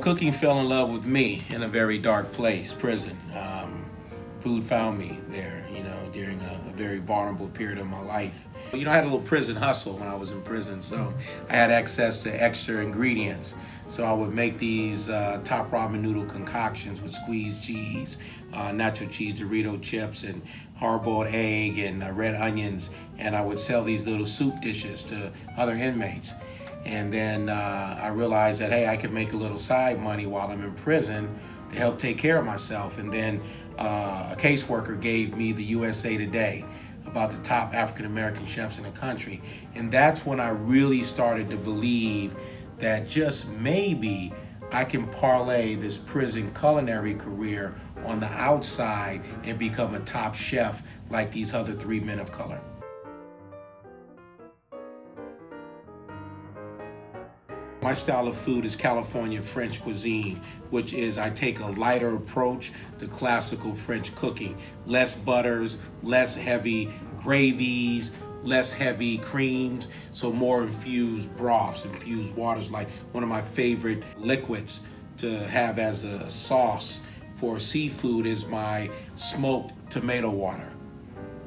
Cooking fell in love with me in a very dark place, prison. Food found me there, during a very vulnerable period of my life. I had a little prison hustle when I was in prison, so I had access to extra ingredients. So I would make these top ramen noodle concoctions with squeezed cheese, nacho cheese Dorito chips, and hard-boiled egg and red onions, and I would sell these little soup dishes to other inmates. And then I realized that, hey, I could make a little side money while I'm in prison to help take care of myself. And then a caseworker gave me the USA Today about the top African-American chefs in the country. And that's when I really started to believe that just maybe I can parlay this prison culinary career on the outside and become a top chef like these other three men of color. My style of food is California French cuisine, which is I take a lighter approach to classical French cooking. Less butters, less heavy gravies, less heavy creams, so more infused broths, infused waters. Like one of my favorite liquids to have as a sauce for seafood is my smoked tomato water.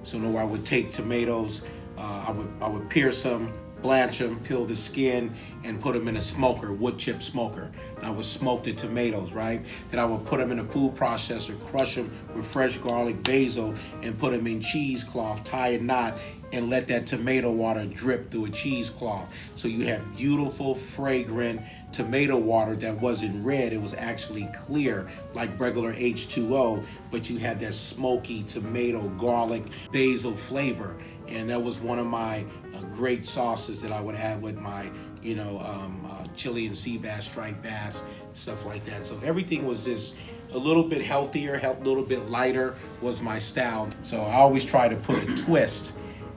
So I would take tomatoes, I would pierce them, blanch them, peel the skin, and put them in a smoker, wood chip smoker. And I would smoke the tomatoes, right? Then I would put them in a food processor, crush them with fresh garlic, basil, and put them in cheesecloth, tie a knot, and let that tomato water drip through a cheesecloth. So you have beautiful, fragrant tomato water that wasn't red. It was actually clear, like regular H2O, but you had that smoky tomato, garlic, basil flavor. And that was one of my great sauces that I would add with my, chili and sea bass, striped bass, stuff like that. So everything was just a little bit healthier, a little bit lighter was my style. So I always try to put a twist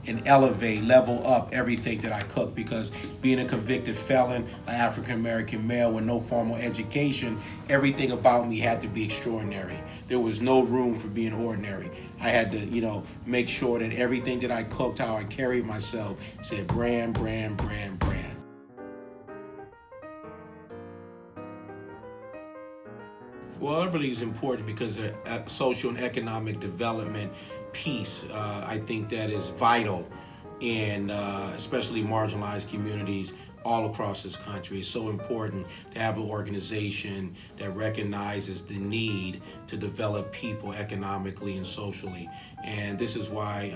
and elevate, level up everything that I cook, because being a convicted felon, an African-American male with no formal education, everything about me had to be extraordinary. There was no room for being ordinary. I had to, make sure that everything that I cooked, how I carried myself, said brand, brand, brand, brand. Well, I believe it's important because the social and economic development piece, I think that is vital in especially marginalized communities all across this country. It's so important to have an organization that recognizes the need to develop people economically and socially. And this is why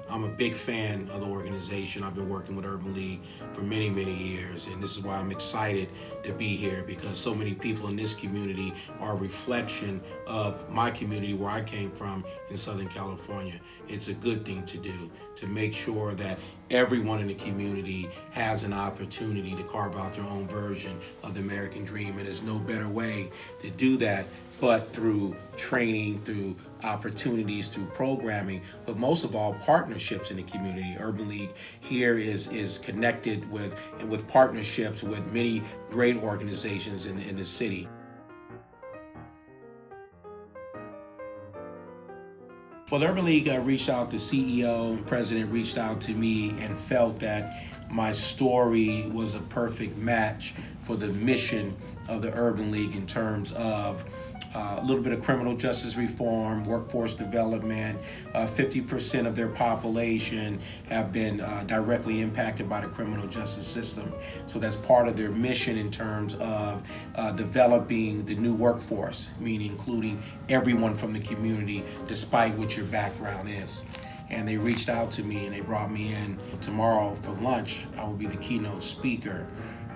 I'm a big fan of the organization. I've been working with Urban League for many, many years. And this is why I'm excited to be here, because so many people in this community are a reflection of my community where I came from in Southern California. It's a good thing to do, to make sure that everyone in the community has an opportunity to carve out their own version of the American dream. And there's no better way to do that but through training, through opportunities, through programming, but most of all, partnerships in the community. Urban League here is connected with partnerships with many great organizations in the city. Well, Urban League reached out, the CEO and president reached out to me and felt that my story was a perfect match for the mission of the Urban League in terms of a little bit of criminal justice reform, workforce development. 50% of their population have been directly impacted by the criminal justice system. So that's part of their mission in terms of developing the new workforce, meaning including everyone from the community, despite what your background is. And they reached out to me and they brought me in tomorrow for lunch. I will be the keynote speaker.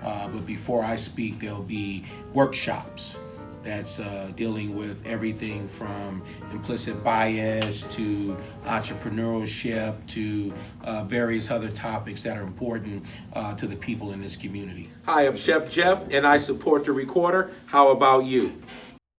But before I speak, there'll be workshops that's dealing with everything from implicit bias to entrepreneurship to various other topics that are important to the people in this community. Hi, I'm Chef Jeff, and I support the Recorder. How about you?